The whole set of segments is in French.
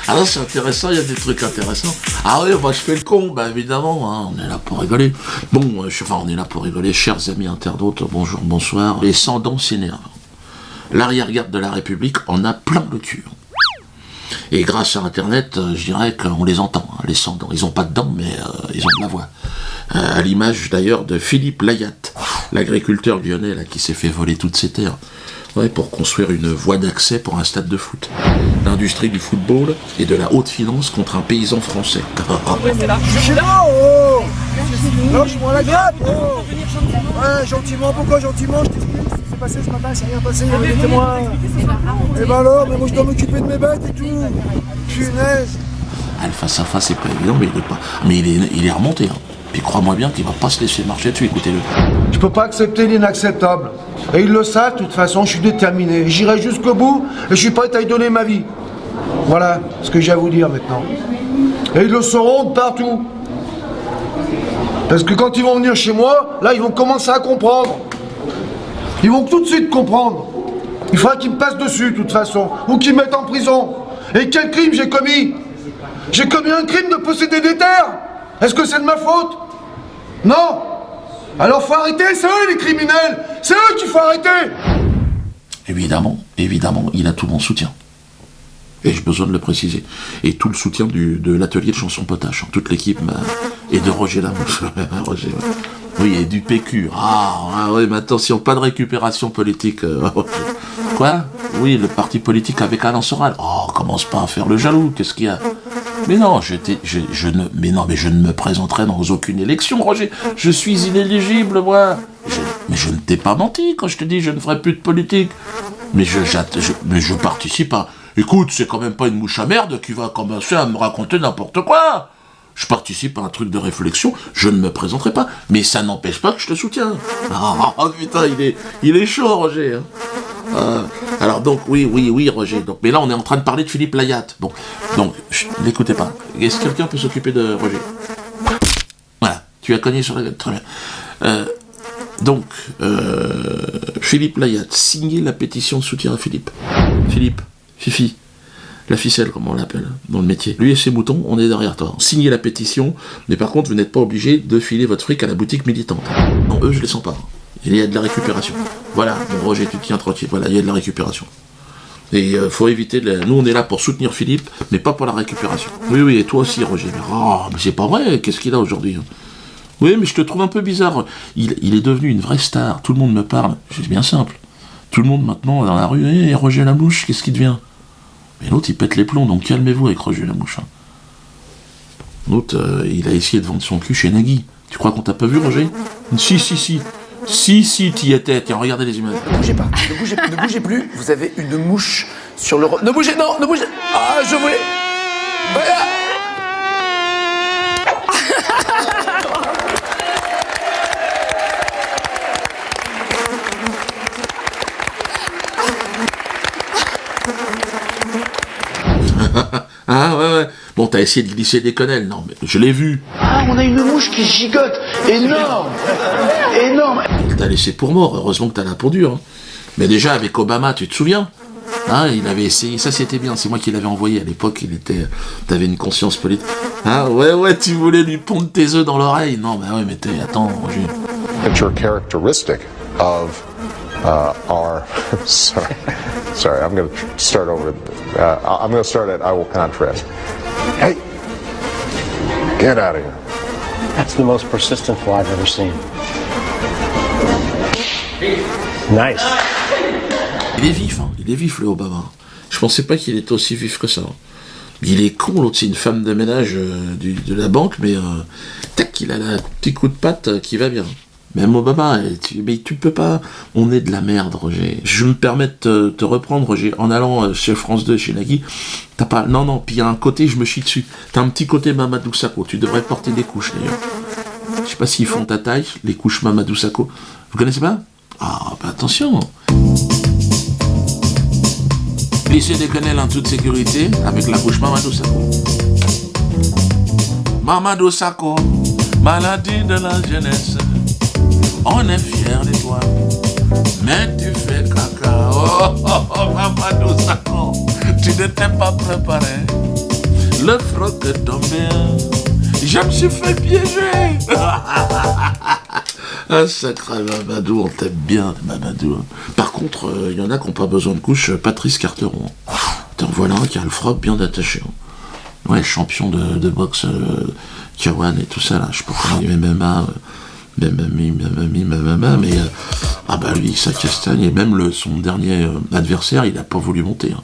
Alors c'est intéressant, il y a des trucs intéressants. Ah oui, moi je fais le con, bah évidemment, hein, on est là pour rigoler. Bon, on est là pour rigoler, chers amis internautes, bonjour, bonsoir. Les sans-dents s'énervent. L'arrière-garde de la République en a plein le cul. Et grâce à Internet, je dirais qu'on les entend, hein, les sans-dents. Ils n'ont pas de dents, mais ils ont de la voix. À l'image d'ailleurs de Philippe Layatte, l'agriculteur lyonnais là, qui s'est fait voler toutes ses terres. Ouais, pour construire une voie d'accès pour un stade de foot. L'industrie du football et de la haute finance contre un paysan français. Je suis là, oh! Lâche-moi la grappe, oh! Ouais, gentiment, pourquoi gentiment? Je t'explique ce qui s'est passé ce matin, c'est rien passé, il y avait des témoins. Et ben alors, mais moi je dois m'occuper de mes bêtes et tout. Punaise! Ah, le face à face, c'est pas évident, mais il est remonté. Hein. Puis crois-moi bien qu'il va pas se laisser marcher dessus, écoutez-le. Je peux pas accepter l'inacceptable. Et ils le savent, de toute façon, je suis déterminé. J'irai jusqu'au bout et je suis prêt à y donner ma vie. Voilà ce que j'ai à vous dire maintenant. Et ils le sauront de partout. Parce que quand ils vont venir chez moi, là, ils vont commencer à comprendre. Ils vont tout de suite comprendre. Il faudra qu'ils me passent dessus, de toute façon. Ou qu'ils me mettent en prison. Et quel crime j'ai commis? J'ai commis un crime de posséder des terres. Est-ce que c'est de ma faute? Non. Alors faut arrêter, c'est eux les criminels. C'est eux qu'il faut arrêter. Évidemment, il a tout mon soutien. Et j'ai besoin de le préciser. Et tout le soutien de l'atelier de chansons potaches. Toute l'équipe et de Roger Lamouche. Roger, ouais. Oui, et du PQ. Ah oui, mais attention, pas de récupération politique. Quoi? Oui, le parti politique avec Alain Soral. Oh, commence pas à faire le jaloux, qu'est-ce qu'il y a? Mais non, je ne me présenterai dans aucune élection, Roger. Je suis inéligible, moi. Mais je ne t'ai pas menti quand je te dis je ne ferai plus de politique. Mais je participe à... Écoute, c'est quand même pas une mouche à merde qui va commencer à me raconter n'importe quoi. Je participe à un truc de réflexion, je ne me présenterai pas. Mais ça n'empêche pas que je te soutiens. Oh putain, il est chaud, Roger. Hein. Alors donc, oui, Roger. Donc, mais là, on est en train de parler de Philippe Layatte. Bon, donc, n'écoutez pas. Est-ce que quelqu'un peut s'occuper de Roger? Voilà, tu as cogné sur la gueule, très bien. Donc, Philippe Layatte, signez la pétition de soutien à Philippe. Philippe, Fifi, la ficelle, comme on l'appelle, dans le métier. Lui et ses moutons, on est derrière toi. Signez la pétition, mais par contre, vous n'êtes pas obligé de filer votre fric à la boutique militante. Non, eux, je les sens pas. Il y a de la récupération. Voilà, bon, Roger, tu te tiens tranquille. Voilà, il y a de la récupération. Et faut éviter Nous, on est là pour soutenir Philippe, mais pas pour la récupération. Oui, et toi aussi, Roger. Mais c'est pas vrai, qu'est-ce qu'il a aujourd'hui? Oui, mais je te trouve un peu bizarre. Il est devenu une vraie star. Tout le monde me parle. C'est bien simple. Tout le monde, maintenant, dans la rue, hey, Roger Lamouche, qu'est-ce qu'il devient? Mais l'autre, il pète les plombs, donc calmez-vous avec Roger Lamouche. Hein. L'autre, il a essayé de vendre son cul chez Nagui. Tu crois qu'on t'a pas vu, Roger? Si. Si, t'y étais. Tiens, regardez les images. Ne bougez pas, ne bougez plus. Vous avez une mouche sur le... Ne bougez. Ah, je voulais... Voilà. Ah, ouais. Bon, t'as essayé de glisser des quenelles. Non, mais je l'ai vu. Ah, on a une mouche qui gigote. Énorme. T'as laissé pour mort, heureusement que t'as la peau dure. Hein. Mais déjà, avec Obama, tu te souviens? Hein, il avait essayé, ça c'était bien, c'est moi qui l'avais envoyé à l'époque, t'avais une conscience politique. Ah ouais, tu voulais lui pondre tes œufs dans l'oreille. Non, bah ouais, mais attends, Roger. It's your characteristic of our... Sorry, I'm going to start over. I'm going to start at I will contrast. Hey, get out of here. That's the most persistent fly I've ever seen. Nice. Il est vif le Obama. Je pensais pas qu'il était aussi vif que ça. Il est con, l'autre c'est une femme de ménage de la banque, mais tac, il a un petit coup de patte qui va bien. Même Obama, mais tu peux pas... On est de la merde, Roger. Je me permets de te reprendre, Roger, en allant chez France 2, chez Nagui, t'as pas... Non, puis il y a un côté, je me chie dessus. T'as un petit côté Mamadou Sakho, tu devrais porter des couches, d'ailleurs. Je sais pas s'ils font ta taille, les couches Mamadou Sakho. Vous connaissez pas? Ah, bah attention. Glisser des quenelles en toute sécurité, avec la couche Mamadou Sakho. Mamadou Sakho, maladie de la jeunesse. On est fiers de toi, mais tu fais caca. Oh, Mamadou j'étais pas préparé. Le froc est tombé. Je me suis fait piéger. Ah, sacré Mamadou, on t'aime bien, Mamadou. Par contre, il y en a qui n'ont pas besoin de couche, Patrice Carteron. T'en voilà un qui a le froc bien attaché. Ouais, champion de boxe, Kawan et tout ça, là. Je sais pas comment il MMA, mais... ah bah lui, ça castagne, et même son dernier adversaire, il a pas voulu monter. Hein.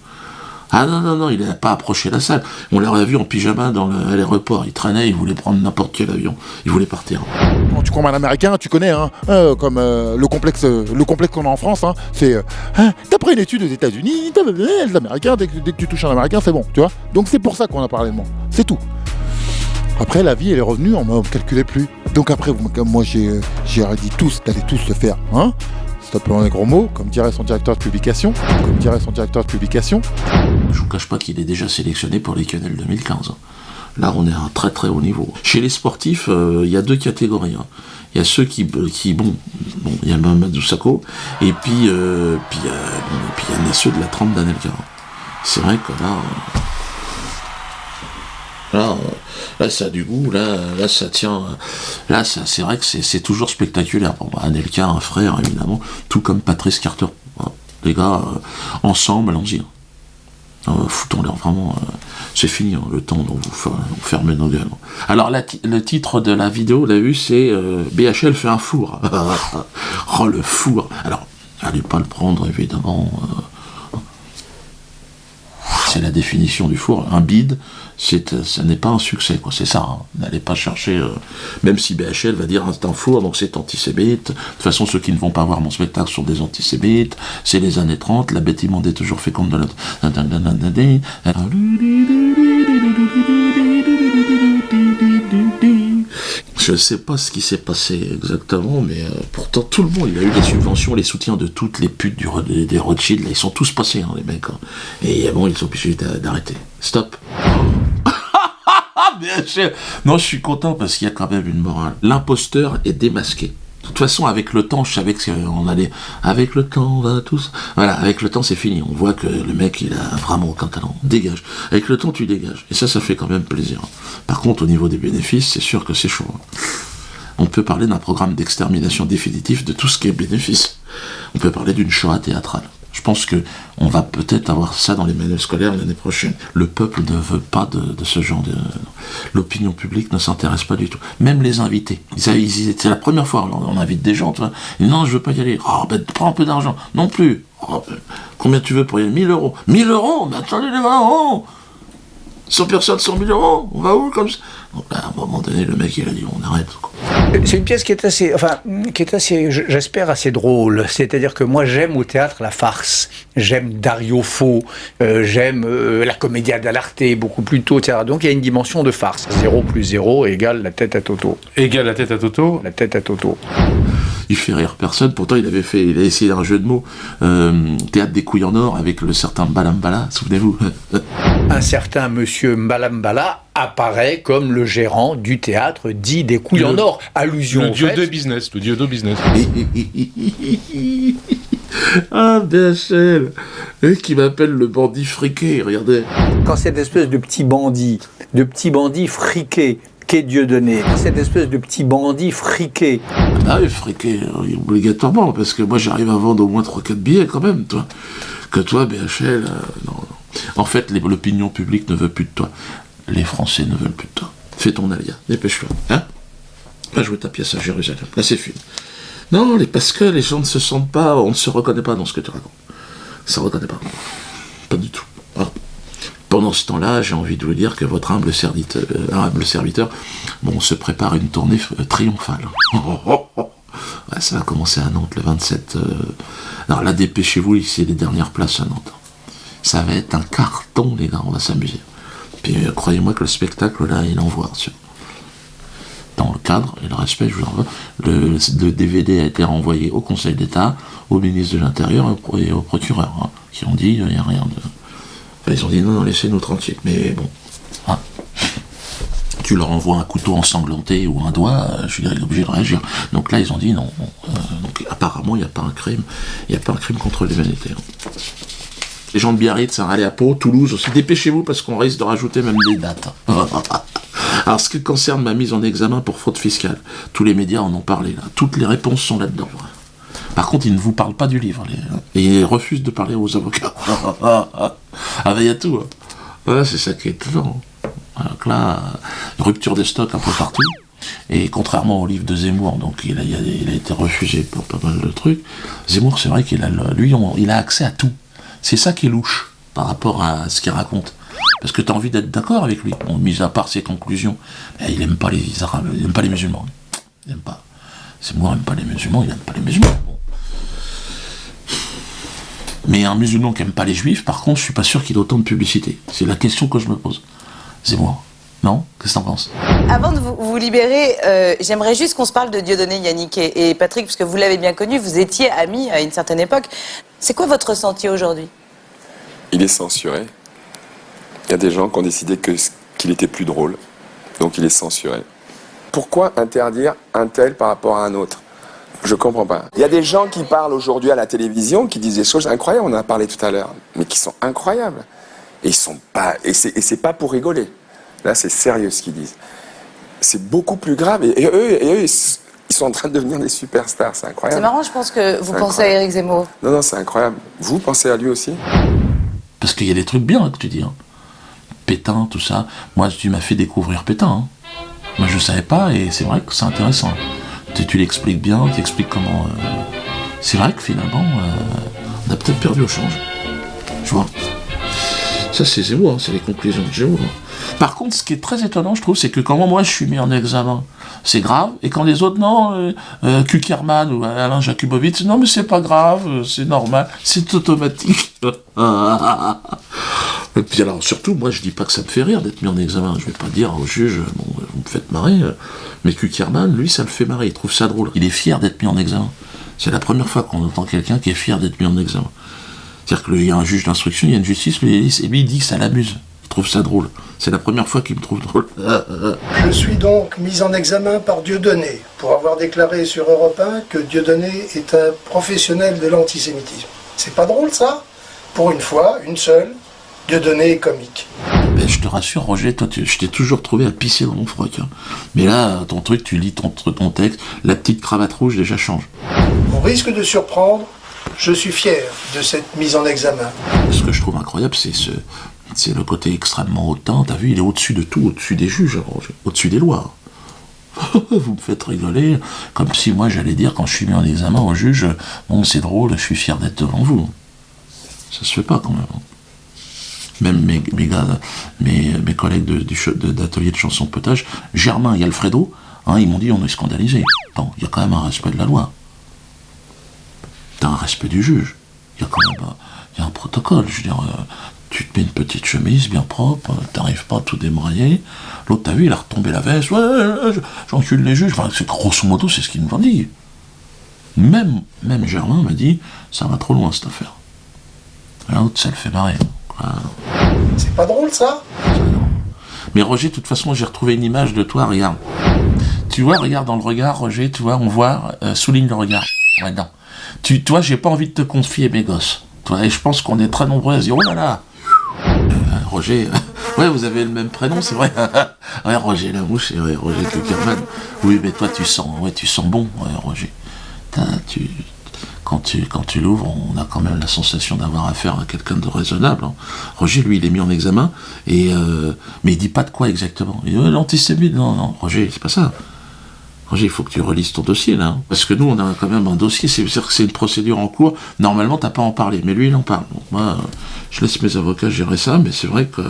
Ah non, il n'a pas approché la salle. On l'aurait vu en pyjama à l'aéroport. Il traînait, il voulait prendre n'importe quel avion. Il voulait partir. Quand tu combats un Américain, tu connais, hein, comme le complexe qu'on a en France, hein, c'est d'après une étude aux États-Unis, les Américains, dès que tu touches un Américain, c'est bon, tu vois. Donc c'est pour ça qu'on a parlé de moi. C'est tout. Après, la vie, elle est revenue, on ne me calculait plus. Donc après, moi, j'ai dit tous d'aller tous le faire, hein. Stop les gros mots, comme dirait son directeur de publication. Je vous cache pas qu'il est déjà sélectionné pour les Quenelles 2015. Là, on est à un très très haut niveau. Chez les sportifs, il y a deux catégories. Hein. Il y a ceux qui bon, il y a Mamadou Sakho, et puis il y en a ceux de la trempe d'Anelka. C'est vrai que là, ça a du goût, là, ça tient. Là, c'est vrai que c'est toujours spectaculaire. Bon, Anelka, un frère, évidemment, tout comme Patrice Carter. Voilà. Les gars, ensemble, allons-y. Foutons-leur vraiment. C'est fini, hein, le temps dont vous fermez nos gueules. Alors, le titre de la vidéo, l'a vu, c'est BHL fait un four. Oh, le four. Alors, allez pas le prendre, évidemment. C'est la définition du four. Un bide, ça n'est pas un succès, quoi. C'est ça. Hein. N'allez pas chercher, même si BHL va dire c'est un four, donc c'est antisémite. De toute façon, ceux qui ne vont pas voir mon spectacle sont des antisémites. C'est les années 30, la bête immonde est toujours féconde de l'autre. Je ne sais pas ce qui s'est passé exactement, mais pourtant tout le monde, il a eu les subventions, les soutiens de toutes les putes des Rothschild, là, ils sont tous passés, hein, les mecs. Hein. Et bon, ils sont obligés d'arrêter. Stop. Non, je suis content parce qu'il y a quand même une morale. L'imposteur est démasqué. De toute façon, avec le temps, je savais qu'on allait... Avec le temps, on va tous... Voilà, avec le temps, c'est fini. On voit que le mec, il a vraiment aucun talent. Dégage. Avec le temps, tu dégages. Et ça fait quand même plaisir. Par contre, au niveau des bénéfices, c'est sûr que c'est chaud. On peut parler d'un programme d'extermination définitif de tout ce qui est bénéfice. On peut parler d'une Shoah théâtrale. Je pense qu'on va peut-être avoir ça dans les manuels scolaires l'année prochaine. Le peuple ne veut pas de ce genre de... L'opinion publique ne s'intéresse pas du tout. Même les invités. C'est la première fois, on invite des gens, tu vois. Et non, je veux pas y aller. Oh, ben, prends un peu d'argent. Non plus. Oh, ben, combien tu veux pour y aller? 1000 euros. 1000 euros? Mais attendez les gars, oh 100 personnes, 100 000 euros. On va où comme ça? Donc, à un moment donné, le mec, il a dit, on arrête, quoi. C'est une pièce qui est assez, j'espère, assez drôle. C'est-à-dire que moi, j'aime au théâtre la farce. J'aime Dario Fo, j'aime la commedia dell'arte, beaucoup plus tôt, etc. Donc il y a une dimension de farce. 0 plus 0 égale la tête à Toto. Égale la tête à Toto. La tête à Toto. Il fait rire personne, pourtant il a essayé un jeu de mots, théâtre des couilles en or avec le certain Balambala, souvenez-vous. Un certain monsieur Balambala apparaît comme le gérant du théâtre dit des couilles en or. Allusion le au dieu fait. de business, le dieu de business. Ah, BHL, qui m'appelle le bandit friqué, regardez. Quand cette espèce de petit bandit friqué, qu'est Dieudonné, cette espèce de petit bandit friqué. Ah oui, friqué, obligatoirement, parce que moi j'arrive à vendre au moins 3-4 billets quand même, toi. Que toi, BHL, non. En fait, l'opinion publique ne veut plus de toi. Les Français ne veulent plus de toi. Fais ton alia, dépêche-toi, hein. Va jouer ta pièce à Jérusalem, là c'est fini. Non, parce que les gens ne se sentent pas, on ne se reconnaît pas dans ce que tu racontes. Ça ne reconnaît pas. Pas du tout. Voilà. Pendant ce temps-là, j'ai envie de vous dire que votre humble serviteur, bon, se prépare une tournée triomphale. Ouais, ça va commencer à Nantes le 27. Alors là, dépêchez-vous, c'est les dernières places à Nantes. Ça va être un carton, les gars, on va s'amuser. Puis croyez-moi que le spectacle, là, il envoie. Dans le cadre et le respect, je vous envoie. Le DVD a été renvoyé au Conseil d'État, au ministre de l'Intérieur et au procureur, hein, qui ont dit il n'y a rien de... Enfin, ils ont dit non, laissez-nous tranquilles. Mais bon, hein. Tu leur envoies un couteau ensanglanté ou un doigt, je dirais, il est obligé de réagir. Donc là, ils ont dit non. Donc apparemment, il n'y a pas un crime. Il n'y a pas un crime contre l'humanité. Hein. Les gens de Biarritz, allez à Pau, Toulouse aussi. Dépêchez-vous parce qu'on risque de rajouter même des dates. Alors, ce qui concerne ma mise en examen pour fraude fiscale, tous les médias en ont parlé, là. Toutes les réponses sont là-dedans. Par contre, ils ne vous parlent pas du livre. Et ils refusent de parler aux avocats. Ah ben, il y a tout. Ouais, c'est ça qui est étonnant. Donc là, rupture des stocks un peu partout. Et contrairement au livre de Zemmour, donc il a été refusé pour pas mal de trucs, Zemmour, c'est vrai qu'il a, lui, il a accès à tout. C'est ça qui est louche par rapport à ce qu'il raconte. Parce que tu as envie d'être d'accord avec lui. Bon, mis à part ses conclusions, il aime pas les Arabes, il aime pas les musulmans. Il aime pas. Zemmour aime pas les musulmans, il aime pas les musulmans. Bon. Mais un musulman qui aime pas les juifs, par contre, je suis pas sûr qu'il ait autant de publicité. C'est la question que je me pose. Zemmour. Non? Qu'est-ce que t'en penses? Avant de vous libérer, j'aimerais juste qu'on se parle de Dieudonné, Yannick et Patrick, puisque vous l'avez bien connu, vous étiez amis à une certaine époque. C'est quoi votre ressenti aujourd'hui? Il est censuré. Il y a des gens qui ont décidé qu'il était plus drôle, donc il est censuré. Pourquoi interdire un tel par rapport à un autre? Je comprends pas. Il y a des gens qui parlent aujourd'hui à la télévision, qui disent des choses incroyables, on en a parlé tout à l'heure, mais qui sont incroyables. Et ils sont pas, et c'est pas pour rigoler. Là, c'est sérieux ce qu'ils disent. C'est beaucoup plus grave. Et eux, ils sont en train de devenir des superstars. C'est incroyable. C'est marrant, je pense que vous pensez à Éric Zemmour. Non, c'est incroyable. Vous pensez à lui aussi? Parce qu'il y a des trucs bien que tu dis. Hein. Pétain, tout ça. Moi, tu m'as fait découvrir Pétain. Hein. Moi, je savais pas et c'est vrai que c'est intéressant. Tu l'expliques bien, tu expliques comment... C'est vrai que finalement, on a peut-être perdu au change. Je vois. Ça, c'est Zemmour, hein, c'est les conclusions de Zemmour. Par contre, ce qui est très étonnant, je trouve, c'est que quand moi je suis mis en examen, c'est grave, et quand les autres, non, Kuckerman ou Alain Jakubowicz, non, mais c'est pas grave, c'est normal, c'est automatique. Et puis alors, surtout, moi, je dis pas que ça me fait rire d'être mis en examen. Je vais pas dire au juge, bon, vous me faites marrer, mais Kuckerman, lui, ça le fait marrer, il trouve ça drôle. Il est fier d'être mis en examen. C'est la première fois qu'on entend quelqu'un qui est fier d'être mis en examen. C'est-à-dire qu'il y a un juge d'instruction, il y a une justice, et lui, il dit que ça l'amuse. Il trouve ça drôle. C'est la première fois qu'il me trouve drôle. Je suis donc mis en examen par Dieudonné pour avoir déclaré sur Europe 1 que Dieudonné est un professionnel de l'antisémitisme. C'est pas drôle, ça? Pour une fois, une seule, Dieudonné est comique. Ben, je te rassure, Roger, toi, je t'ai toujours trouvé à pisser dans mon froc. Hein. Mais là, ton truc, tu lis ton texte, la petite cravate rouge déjà change. Au risque de surprendre, je suis fier de cette mise en examen. Ce que je trouve incroyable, c'est le côté extrêmement hautain. T'as vu, il est au-dessus de tout, au-dessus des juges, Roger, au-dessus des lois. Vous me faites rigoler, comme si moi j'allais dire quand je suis mis en examen au juge, bon c'est drôle, je suis fier d'être devant vous. Ça se fait pas quand même. Même mes collègues d'atelier de chansons de potage, Germain et Alfredo, hein, ils m'ont dit on est scandalisés. Non, il y a quand même un respect de la loi. T'as un respect du juge. Il y a quand même y a un protocole. Je veux dire, tu te mets une petite chemise bien propre, t'arrives pas à tout débrailler. L'autre, t'as vu, il a retombé la veste. Ouais, j'encule les juges. Enfin, grosso modo, c'est ce qu'ils nous ont dit. Même Germain m'a dit, ça va trop loin cette affaire. L'autre, ça le fait marrer. Voilà. C'est pas drôle, ça? Mais Roger, de toute façon, j'ai retrouvé une image de toi, regarde. Tu vois, regarde dans le regard, Roger, tu vois, on voit, souligne le regard. Ouais, non. Toi, j'ai pas envie de te confier mes gosses. Toi, et je pense qu'on est très nombreux à se dire, oh là là, Roger, ouais, vous avez le même prénom, c'est vrai. Ouais, Roger Lamouche, et ouais, Roger Kuckerman. Oui, mais toi, tu sens bon, ouais, Roger. Quand tu l'ouvres, on a quand même la sensation d'avoir affaire à quelqu'un de raisonnable. Hein. Roger, lui, il est mis en examen, mais il dit pas de quoi exactement. Il dit, l'antisémite, non, Roger, c'est pas ça. Roger, il faut que tu relises ton dossier, là. Hein. Parce que nous, on a quand même un dossier, c'est-à-dire que c'est une procédure en cours. Normalement, t'as pas à en parler, mais lui, il en parle. Donc, moi, je laisse mes avocats gérer ça, mais c'est vrai que...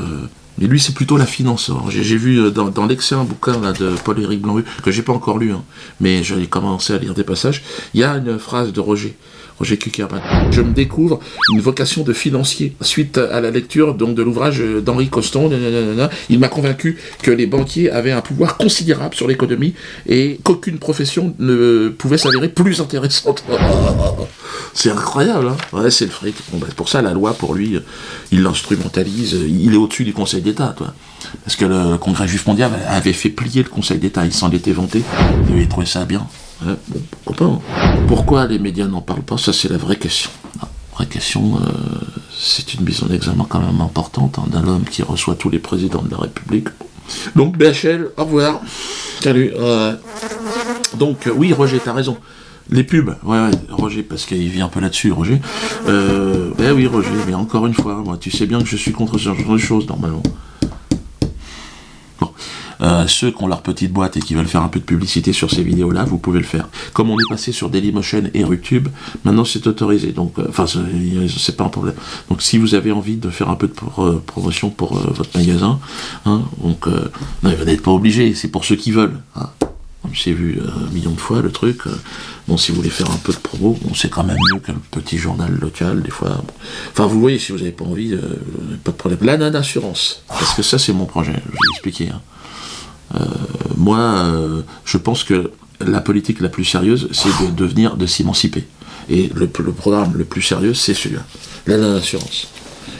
Mais lui, c'est plutôt la finance. J'ai vu dans l'excellent bouquin là, de Paul-Éric Blanru, que j'ai pas encore lu, hein, mais j'ai commencé à lire des passages, il y a une phrase de Roger Kuckerman. Je me découvre une vocation de financier. Suite à la lecture donc, de l'ouvrage d'Henri Coston, il m'a convaincu que les banquiers avaient un pouvoir considérable sur l'économie et qu'aucune profession ne pouvait s'avérer plus intéressante. C'est incroyable, hein. Ouais, c'est le fric. Bon, pour ça, la loi, pour lui, il l'instrumentalise, il est au-dessus du Conseil d'État, toi. Parce que le Congrès juif mondial avait fait plier le Conseil d'État, il s'en était vanté, il avait trouvé ça bien. Ouais, bon, pourquoi pas, hein. Pourquoi les médias n'en parlent pas? Ça, c'est la vraie question. La vraie question, c'est une mise en examen quand même importante d'un homme qui reçoit tous les présidents de la République. Donc BHL, au revoir. Salut. Donc oui, Roger, t'as raison. Les pubs, ouais, Roger, parce qu'il vit un peu là-dessus, Roger. Ben oui, Roger, mais encore une fois, moi, tu sais bien que je suis contre ce genre de choses, normalement. Bon. Ceux qui ont leur petite boîte et qui veulent faire un peu de publicité sur ces vidéos-là, vous pouvez le faire. Comme on est passé sur Dailymotion et Rutube, maintenant c'est autorisé, donc, c'est pas un problème. Donc si vous avez envie de faire un peu de promotion pour votre magasin, hein, donc, non, vous n'êtes pas obligé, c'est pour ceux qui veulent, hein. J'ai vu 1 million de fois le truc. Bon, si vous voulez faire un peu de promo, bon, c'est quand même mieux qu'un petit journal local, des fois. Bon. Enfin, vous voyez, si vous n'avez pas envie, pas de problème. La non-assurance, parce que ça, c'est mon projet, je vais expliquer. Hein. Moi, je pense que la politique la plus sérieuse, c'est de s'émanciper. Et le programme le plus sérieux, c'est celui-là, la non-assurance.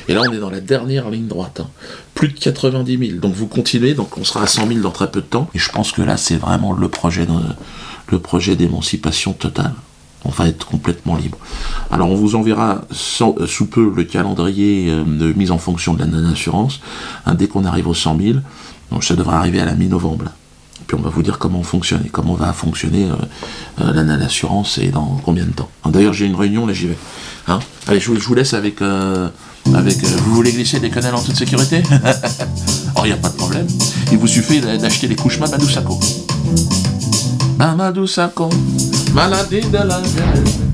Et là, on est dans la dernière ligne droite. Hein. Plus de 90 000. Donc vous continuez, donc on sera à 100 000 dans très peu de temps. Et je pense que là, c'est vraiment le projet d'émancipation totale. On va être complètement libre. Alors on vous enverra sous peu le calendrier de mise en fonction de la non-assurance, hein, dès qu'on arrive aux 100 000. Donc ça devrait arriver à la mi-novembre. Puis on va vous dire comment on fonctionne et comment va fonctionner la non-assurance et dans combien de temps. D'ailleurs, j'ai une réunion, là j'y vais. Hein, allez, je vous laisse avec vous voulez glisser des quenelles en toute sécurité? Oh, il n'y a pas de problème. Il vous suffit d'acheter les couches Mamadou Sakho. Mamadou Sakho, maladie de la gueule.